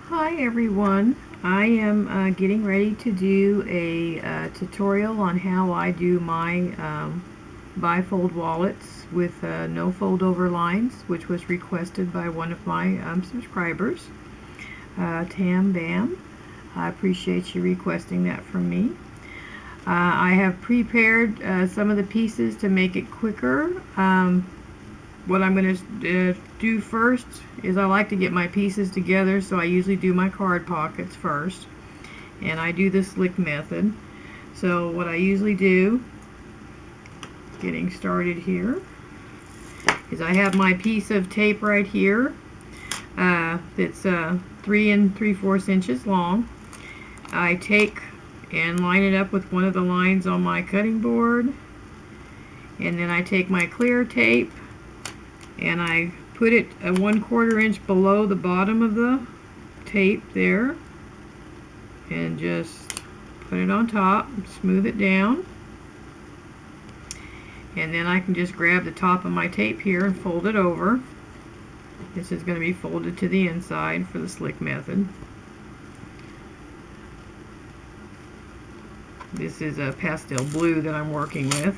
Hi everyone, I am getting ready to do a tutorial on how I do my bifold wallets with no fold over lines, which was requested by one of my subscribers, Tam Bam. I appreciate you requesting that from me. I have prepared some of the pieces to make it quicker. What I'm going to do first is I like to get my pieces together, so I usually do my card pockets first, and I do the slick method. So what I usually do, getting started here, is I have my piece of tape right here that's 3 3/4 inches long. I take and line it up with one of the lines on my cutting board, and then I take my clear tape and I put it a 1/4 inch below the bottom of the tape there, and just put it on top, smooth it down, and then I can just grab the top of my tape here and fold it over. This is going to be folded to the inside for the slick method. This is a pastel blue that I'm working with,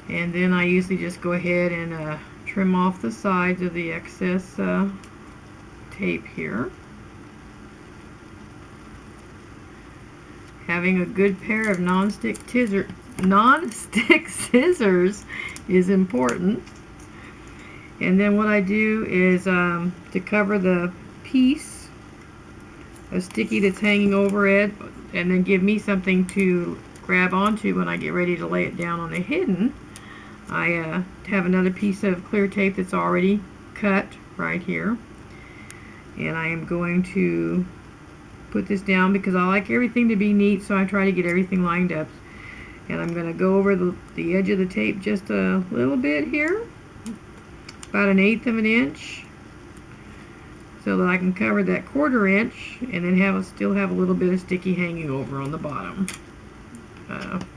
and then I usually just go ahead and trim off the sides of the excess tape here. Having a good pair of non-stick scissors is important. And then what I do is to cover the piece of sticky that's hanging over it, and then give me something to grab onto when I get ready to lay it down on the hidden, I have another piece of clear tape that's already cut right here, and I am going to put this down because I like everything to be neat, so I try to get everything lined up. And I'm going to go over the edge of the tape just a little bit here, about 1/8 of an inch, so that I can cover that 1/4 inch and then still have a little bit of sticky hanging over on the bottom.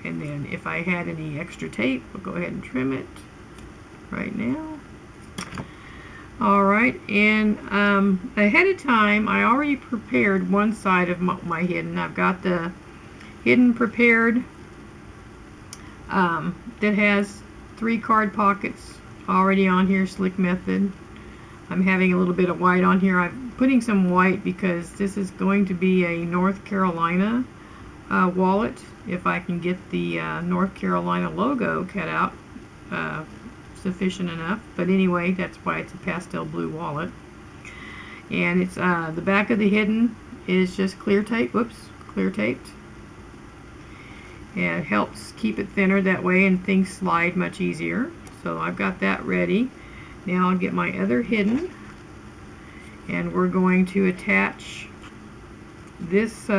And then if I had any extra tape, I'll go ahead and trim it right now. Alright, and ahead of time I already prepared one side of my hidden. I've got the hidden prepared that has 3 card pockets already on here, slick method. I'm having a little bit of white on here. I'm putting some white because this is going to be a North Carolina wallet. If I can get the North Carolina logo cut out sufficient enough. But anyway, that's why it's a pastel blue wallet. And it's the back of the hidden is just clear tape. Whoops, clear taped. And it helps keep it thinner that way, and things slide much easier. So I've got that ready. Now I'll get my other hidden, and we're going to attach this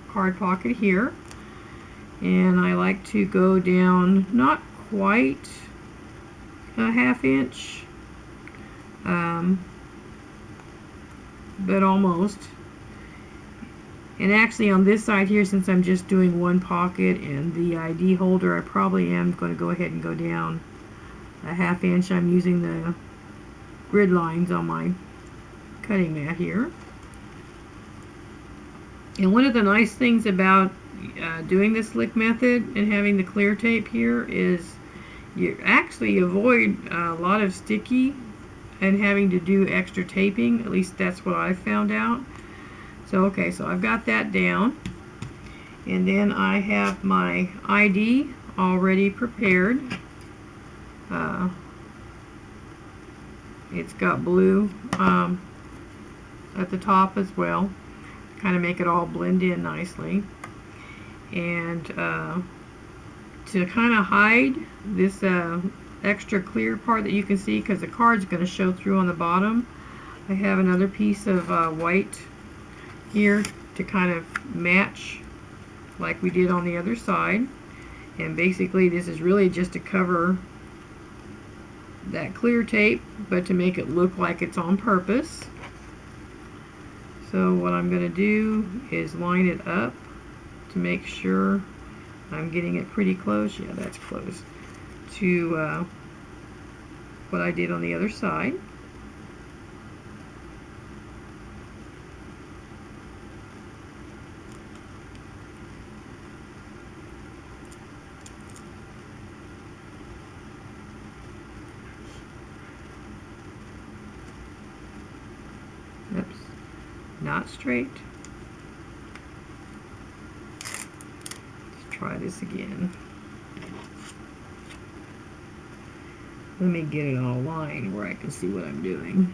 card pocket here. And I like to go down not quite a 1/2 inch, but almost. And actually on this side here, since I'm just doing one pocket and the ID holder, I probably am going to go ahead and go down a 1/2 inch. I'm using the grid lines on my cutting mat here. And one of the nice things about doing the slick method and having the clear tape here is you actually avoid a lot of sticky and having to do extra taping. At least that's what I found out. So okay, so I've got that down, and then I have my ID already prepared. It's got blue at the top as well, kind of make it all blend in nicely. And to kind of hide this extra clear part that you can see, because the card's going to show through on the bottom, I have another piece of white here to kind of match like we did on the other side. And basically this is really just to cover that clear tape, but to make it look like it's on purpose. So what I'm going to do is line it up to make sure I'm getting it pretty close. Yeah, that's close to what I did on the other side. not straight. Let's try this again. Let me get it all aligned where I can see what I'm doing.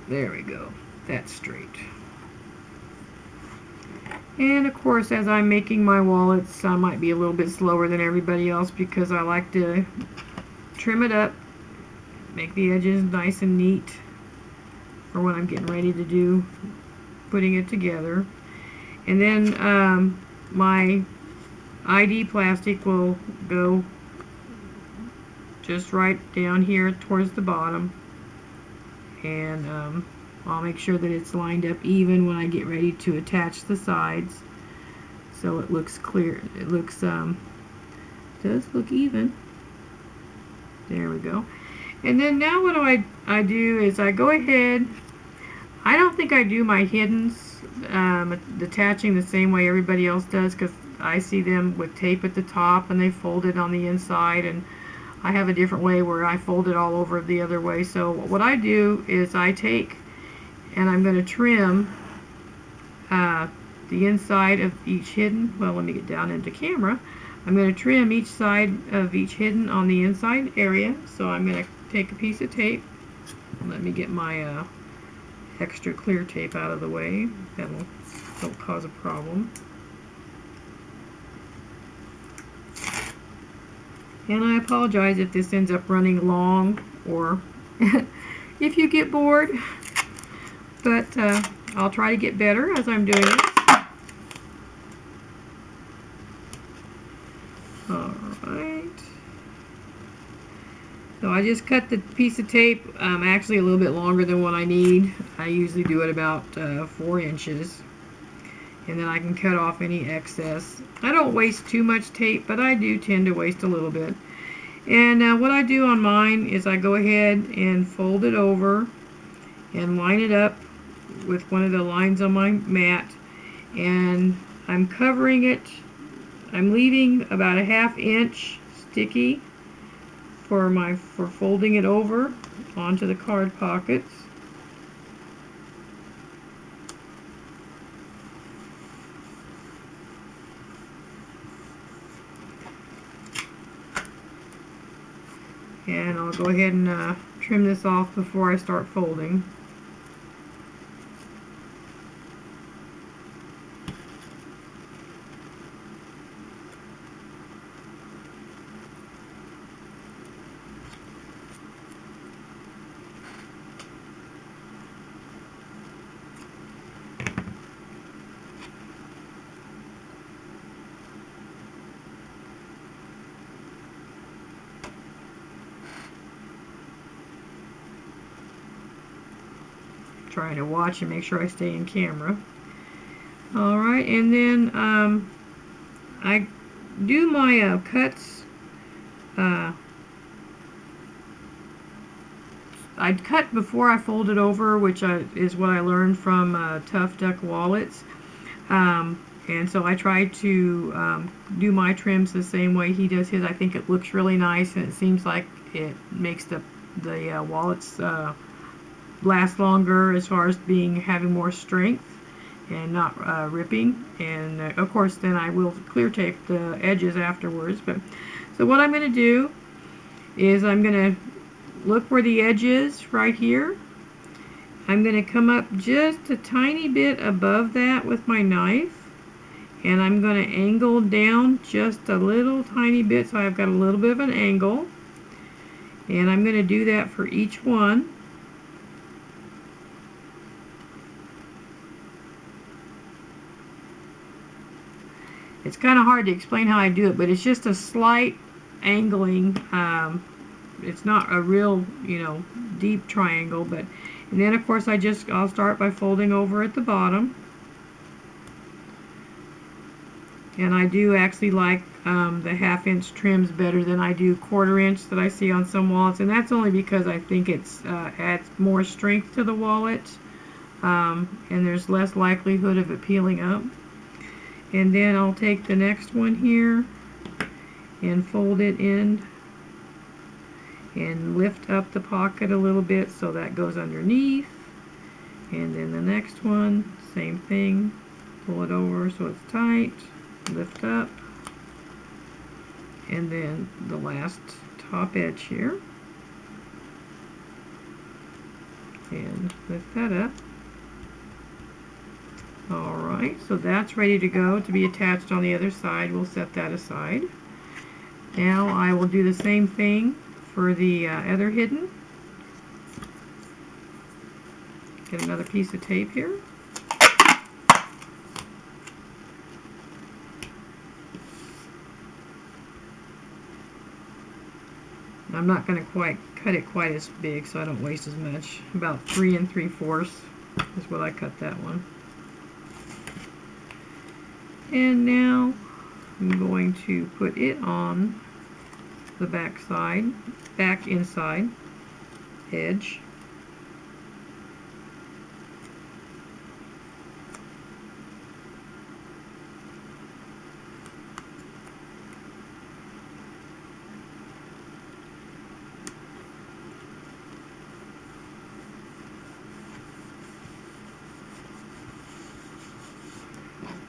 There we go. That's straight. And of course, as I'm making my wallets, I might be a little bit slower than everybody else because I like to trim it up, make the edges nice and neat for when I'm getting ready to do putting it together. And then my ID plastic will go just right down here towards the bottom, and I'll make sure that it's lined up even when I get ready to attach the sides, so it looks clear. It looks does look even. There we go. And then now what I do is I go ahead. I don't think I do my hiddens detaching the same way everybody else does, because I see them with tape at the top and they fold it on the inside, and I have a different way where I fold it all over the other way. So what I do is I take and I'm going to trim the inside of each hidden. Well, let me get down into camera. I'm going to trim each side of each hidden on the inside area. So I'm going to take a piece of tape. Let me get my extra clear tape out of the way. That'll don't cause a problem. And I apologize if this ends up running long, or if you get bored, but I'll try to get better as I'm doing this. Alright. So I just cut the piece of tape actually a little bit longer than what I need. I usually do it about 4 inches. And then I can cut off any excess. I don't waste too much tape, but I do tend to waste a little bit. And what I do on mine is I go ahead and fold it over and line it up with one of the lines on my mat. And I'm covering it. I'm leaving about a 1/2 inch sticky for folding it over onto the card pockets. And I'll go ahead and trim this off before I start folding. Trying to watch and make sure I stay in camera. Alright, and then I do my cuts. I'd cut before I fold it over, which is what I learned from Tough Duck Wallets. And so I try to do my trims the same way he does his. I think it looks really nice, and it seems like it makes the wallets last longer as far as having more strength and not ripping. And of course then I will clear tape the edges afterwards. But so what I'm going to do is I'm going to look where the edge is right here. I'm going to come up just a tiny bit above that with my knife, and I'm going to angle down just a little tiny bit, so I've got a little bit of an angle, and I'm going to do that for each one. It's kind of hard to explain how I do it, but it's just a slight angling. It's not a real, deep triangle, but and then of course I'll start by folding over at the bottom. And I do actually like the 1/2 inch trims better than I do 1/4 inch that I see on some wallets, and that's only because I think it's adds more strength to the wallet, and there's less likelihood of it peeling up. And then I'll take the next one here, and fold it in and lift up the pocket a little bit so that goes underneath. And then the next one, same thing, pull it over so it's tight, lift up, and then the last top edge here, and lift that up. Alright, so that's ready to go to be attached on the other side. We'll set that aside. Now I will do the same thing for the other hidden. Get another piece of tape here. I'm not going to cut it quite as big so I don't waste as much. About 3 3/4 is what I cut that one. And now I'm going to put it on the back inside edge.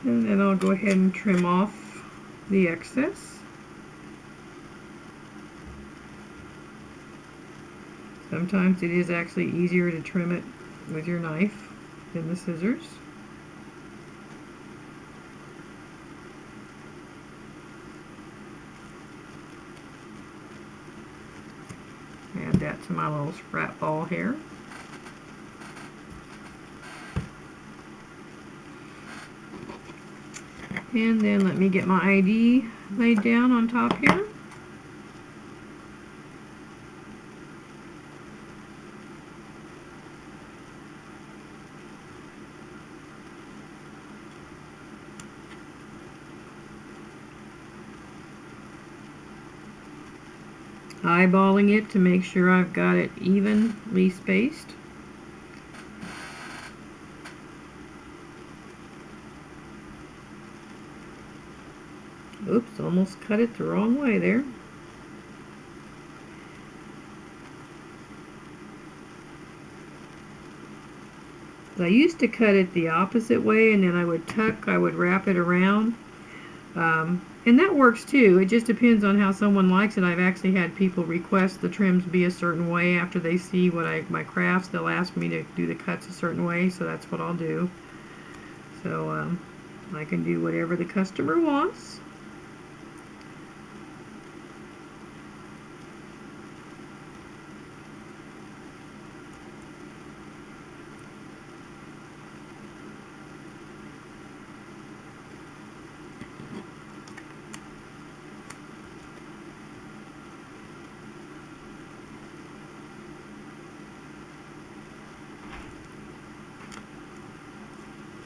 And then I'll go ahead and trim off the excess. Sometimes it is actually easier to trim it with your knife than the scissors. Add that to my little scrap ball here. And then let me get my ID laid down on top here. Eyeballing it to make sure I've got it evenly spaced. Oops, almost cut it the wrong way there. I used to cut it the opposite way, and then I would wrap it around. And that works too. It just depends on how someone likes it. I've actually had people request the trims be a certain way after they see my crafts. They'll ask me to do the cuts a certain way, so that's what I'll do. So I can do whatever the customer wants.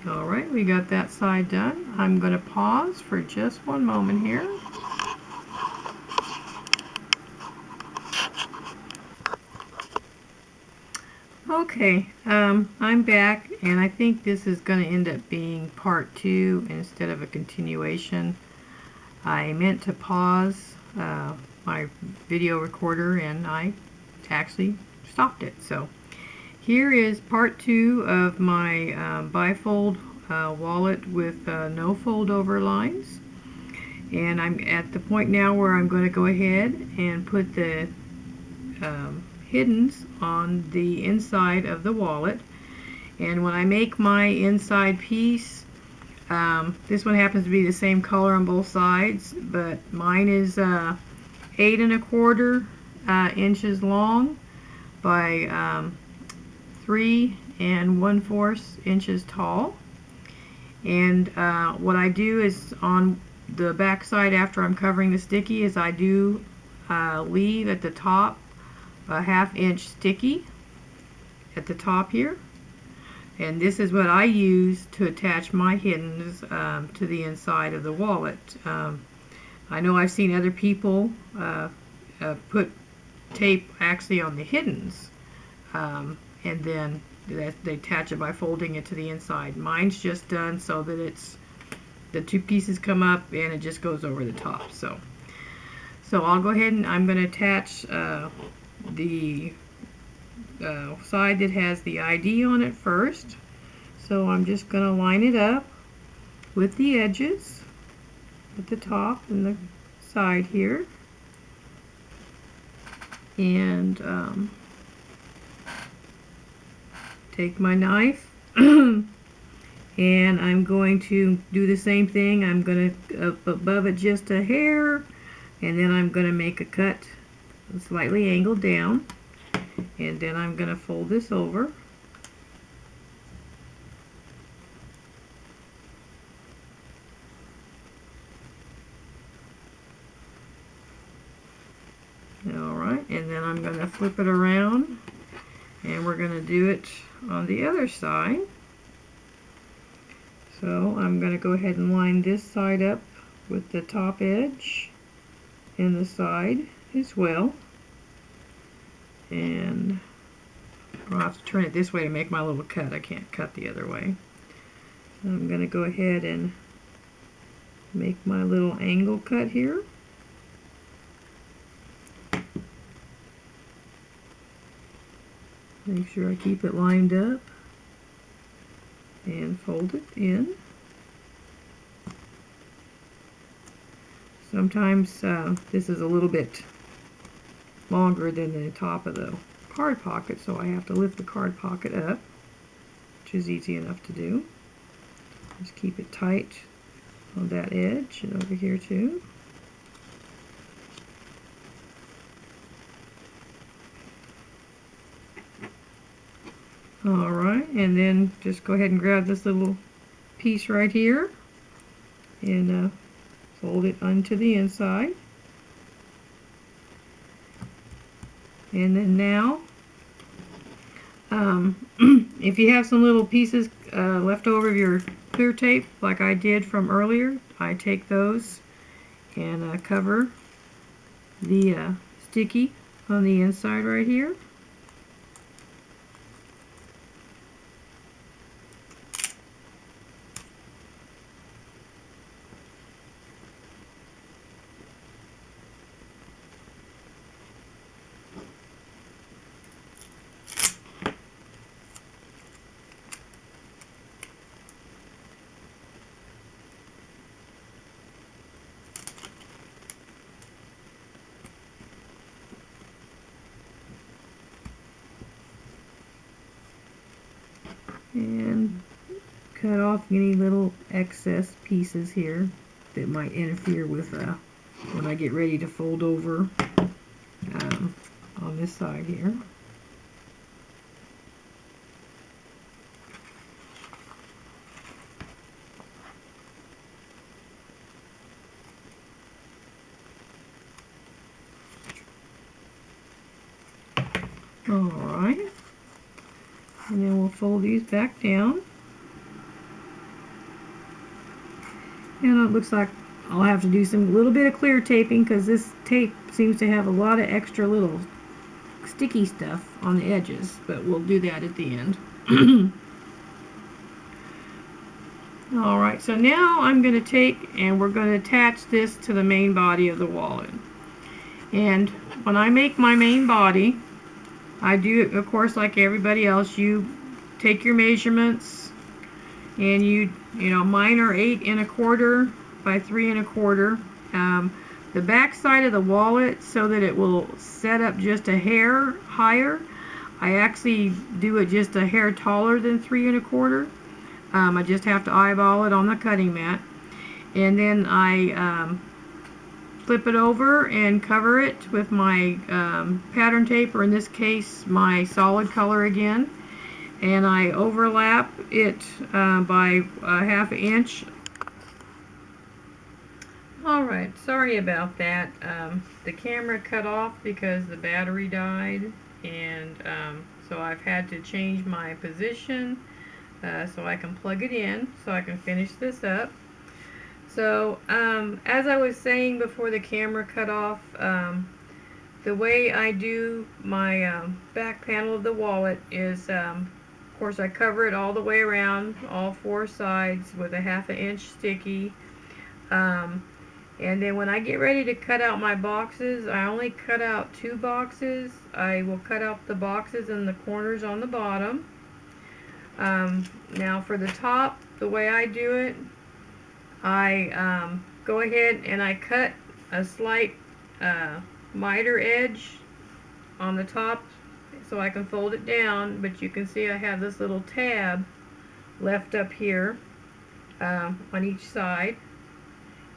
Alright, we got that side done. I'm going to pause for just one moment here. Okay, I'm back, and I think this is going to end up being part 2 instead of a continuation. I meant to pause my video recorder, and I actually stopped it. So here is part 2 of my bifold wallet with no fold over lines. And I'm at the point now where I'm going to go ahead and put the hiddens on the inside of the wallet. And when I make my inside piece, this one happens to be the same color on both sides, but mine is 8 1/4 inches long by 3 1/4 inches tall. And what I do is on the back side, after I'm covering the sticky, is I do leave at the top a 1/2 inch sticky at the top here. And this is what I use to attach my hiddens to the inside of the wallet. I know I've seen other people put tape actually on the hiddens, and then they attach it by folding it to the inside. Mine's just done so that the two pieces come up and it just goes over the top. So So I'll go ahead and I'm going to attach the side that has the ID on it first. So I'm just going to line it up with the edges at the top and the side here. And take my knife and I'm going to do the same thing. I'm going to up above it just a hair, and then I'm going to make a cut slightly angled down, and then I'm going to fold this over. Alright, and then I'm going to flip it around, and we're going to do it on the other side. So I'm going to go ahead and line this side up with the top edge and the side as well. And I'll have to turn it this way to make my little cut. I can't cut the other way. So I'm going to go ahead and make my little angle cut here. Make sure I keep it lined up and fold it in. Sometimes this is a little bit longer than the top of the card pocket, so I have to lift the card pocket up, which is easy enough to do. Just keep it tight on that edge and over here too. Alright, and then just go ahead and grab this little piece right here and fold it onto the inside. And then now, if you have some little pieces left over of your clear tape, like I did from earlier, I take those and cover the sticky on the inside right here. And cut off any little excess pieces here that might interfere with when I get ready to fold over on this side here. Alright, and then we'll fold these back down. And it looks like I'll have to do some little bit of clear taping because this tape seems to have a lot of extra little sticky stuff on the edges, but we'll do that at the end. Alright, so now I'm going to take and we're going to attach this to the main body of the wallet. And when I make my main body, I do it, of course, like everybody else. You take your measurements, and you know, mine are 8 1/4 by 3 1/4. The back side of the wallet, so that it will set up just a hair higher, I actually do it just a hair taller than 3 1/4. I just have to eyeball it on the cutting mat, and then I flip it over and cover it with my pattern tape, or in this case my solid color again, and I overlap it by a 1/2 inch. Alright, sorry about that. The camera cut off because the battery died, and so I've had to change my position so I can plug it in so I can finish this up. So, as I was saying before the camera cut off, the way I do my back panel of the wallet is, of course, I cover it all the way around, all 4 sides, with a 1/2 inch sticky. And then when I get ready to cut out my boxes, I only cut out 2 boxes. I will cut out the boxes and the corners on the bottom. Now for the top, the way I do it, I go ahead and I cut a slight miter edge on the top so I can fold it down, but you can see I have this little tab left up here on each side,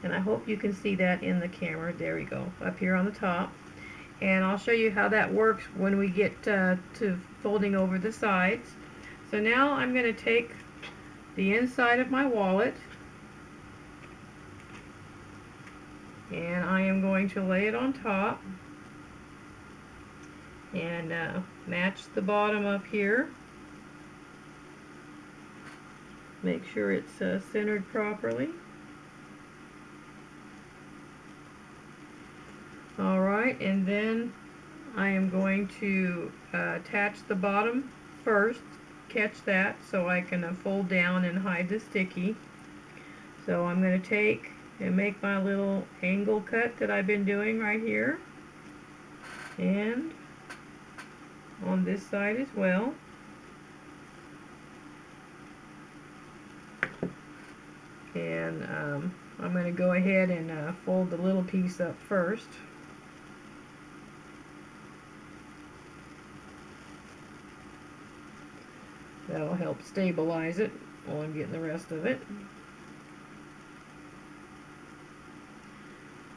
and I hope you can see that in the camera. There we go, up here on the top. And I'll show you how that works when we get to folding over the sides. So now I'm going to take the inside of my wallet and I am going to lay it on top and match the bottom up here. Make sure it's centered properly. Alright, and then I am going to attach the bottom first, catch that so I can fold down and hide the sticky. So I'm going to take and make my little angle cut that I've been doing right here, and on this side as well. And I'm going to go ahead and fold the little piece up first. That'll help stabilize it while I'm getting the rest of it.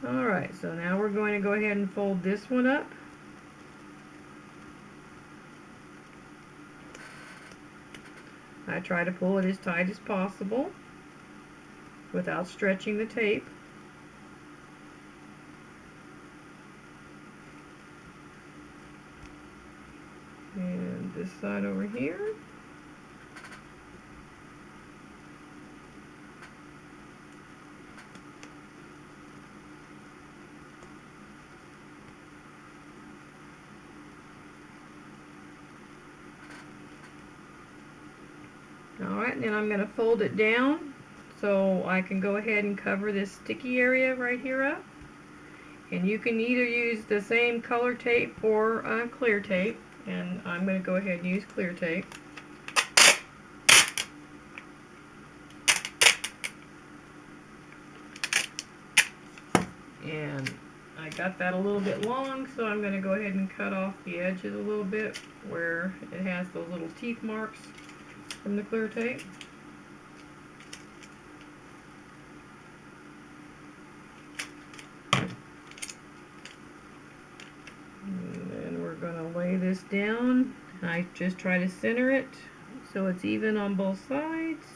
Alright, so now we're going to go ahead and fold this one up. I try to pull it as tight as possible without stretching the tape. And this side over here. Alright, and then I'm going to fold it down so I can go ahead and cover this sticky area right here up. And you can either use the same color tape or clear tape, and I'm going to go ahead and use clear tape. And I got that a little bit long, so I'm going to go ahead and cut off the edges a little bit where it has those little teeth marks from the clear tape. And then we're going to lay this down. I just try to center it so it's even on both sides.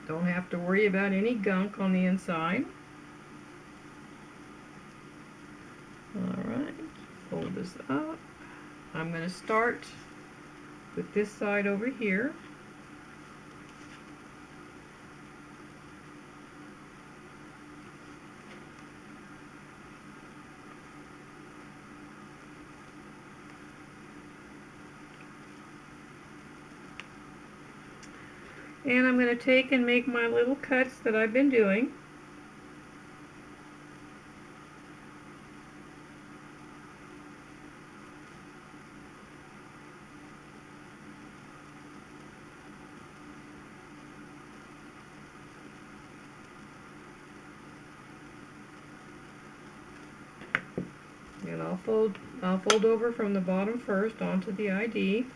Don't have to worry about any gunk on the inside. Alright, fold this up. I'm going to start with this side over here. And I'm going to take and make my little cuts that I've been doing. And I'll fold over from the bottom first onto the ID.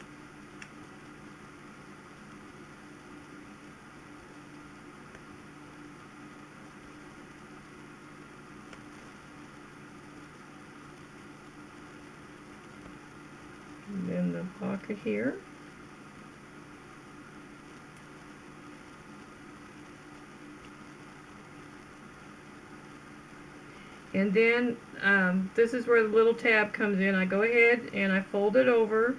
And then the pocket here. And then this is where the little tab comes in. I go ahead and I fold it over,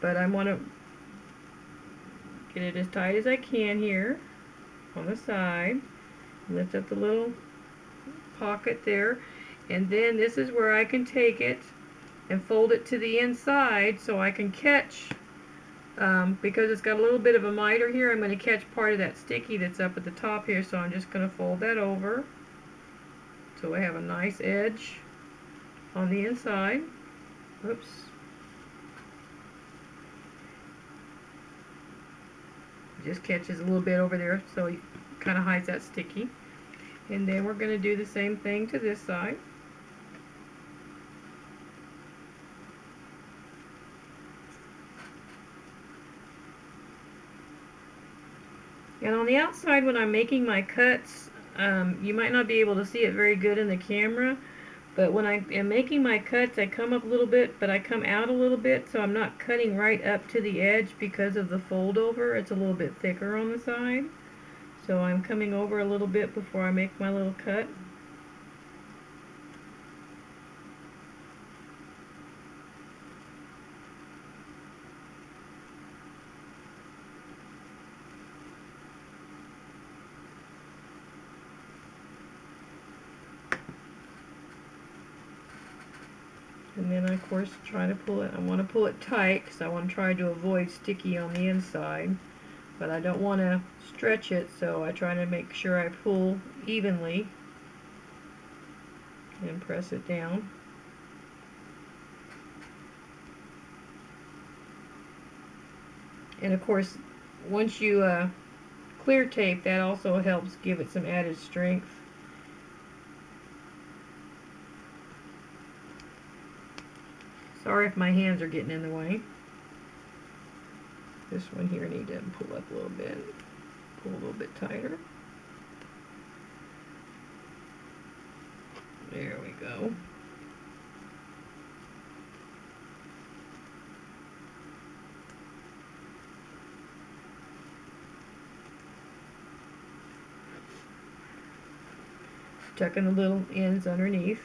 but I want to get it as tight as I can here. on the side. Lift up the little pocket there, and then this is where I can take it and fold it to the inside so I can catch, because it's got a little bit of a miter here, I'm going to catch part of that sticky that's up at the top here, so I'm just going to fold that over so I have a nice edge on the inside. Oops. Just catches a little bit over there, so it kind of hides that sticky. And then we're going to do the same thing to this side. And on the outside, when I'm making my cuts, you might not be able to see it very good in the camera, but when I am making my cuts, I come up a little bit, but I come out a little bit, so I'm not cutting right up to the edge because of the fold over. It's a little bit thicker on the side. So I'm coming over a little bit before I make my little cut. And then I, of course, try to pull it. I want to pull it tight because I want to try to avoid sticky on the inside. But I don't want to stretch it, so I try to make sure I pull evenly and press it down. And of course, once you clear tape, that also helps give it some added strength. Sorry if my hands are getting in the way. This one here I need to pull up a little bit. Pull a little bit tighter. There we go. Tucking the little ends underneath.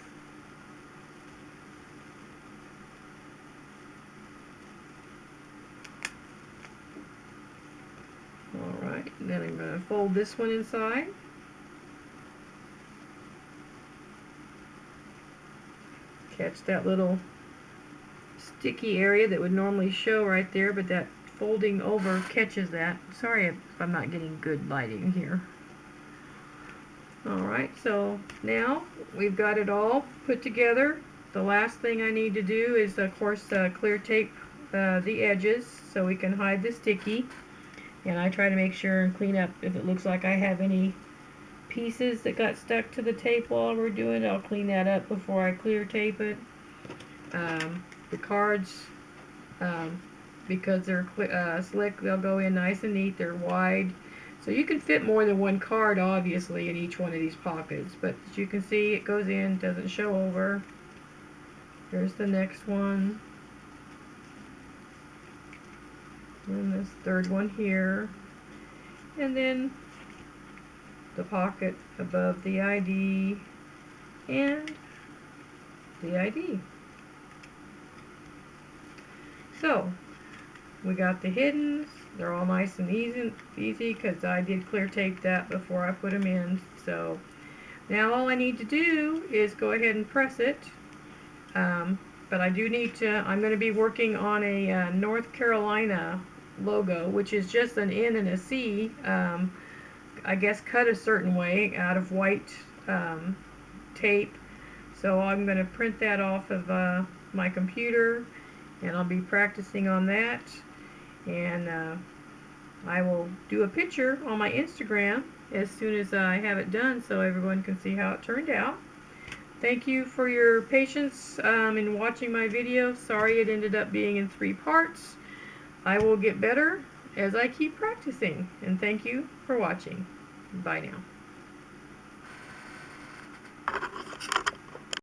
Alright, and then I'm going to fold this one inside. Catch that little sticky area that would normally show right there, but that folding over catches that. Sorry if I'm not getting good lighting here. Alright, so now we've got it all put together. The last thing I need to do is, of course, clear tape the edges so we can hide the sticky. And I try to make sure and clean up if it looks like I have any pieces that got stuck to the tape while we're doing it. I'll clean that up before I clear tape it. The cards, because they're slick, they'll go in nice and neat. They're wide. So you can fit more than one card, obviously, in each one of these pockets. But as you can see, it goes in, doesn't show over. There's the next one. And this third one here. And then the pocket above the ID and the ID. So, we got the hiddens. They're all nice and easy because I did clear tape that before I put them in. So now all I need to do is go ahead and press it. But I do need to, I'm going to be working on a North Carolina logo, which is just an N and a C, I guess cut a certain way out of white tape. So I'm going to print that off of my computer, and I'll be practicing on that. And I will do a picture on my Instagram as soon as I have it done so everyone can see how it turned out. Thank you for your patience in watching my video. Sorry it ended up being in 3 parts. I will get better as I keep practicing. And thank you for watching. Bye now.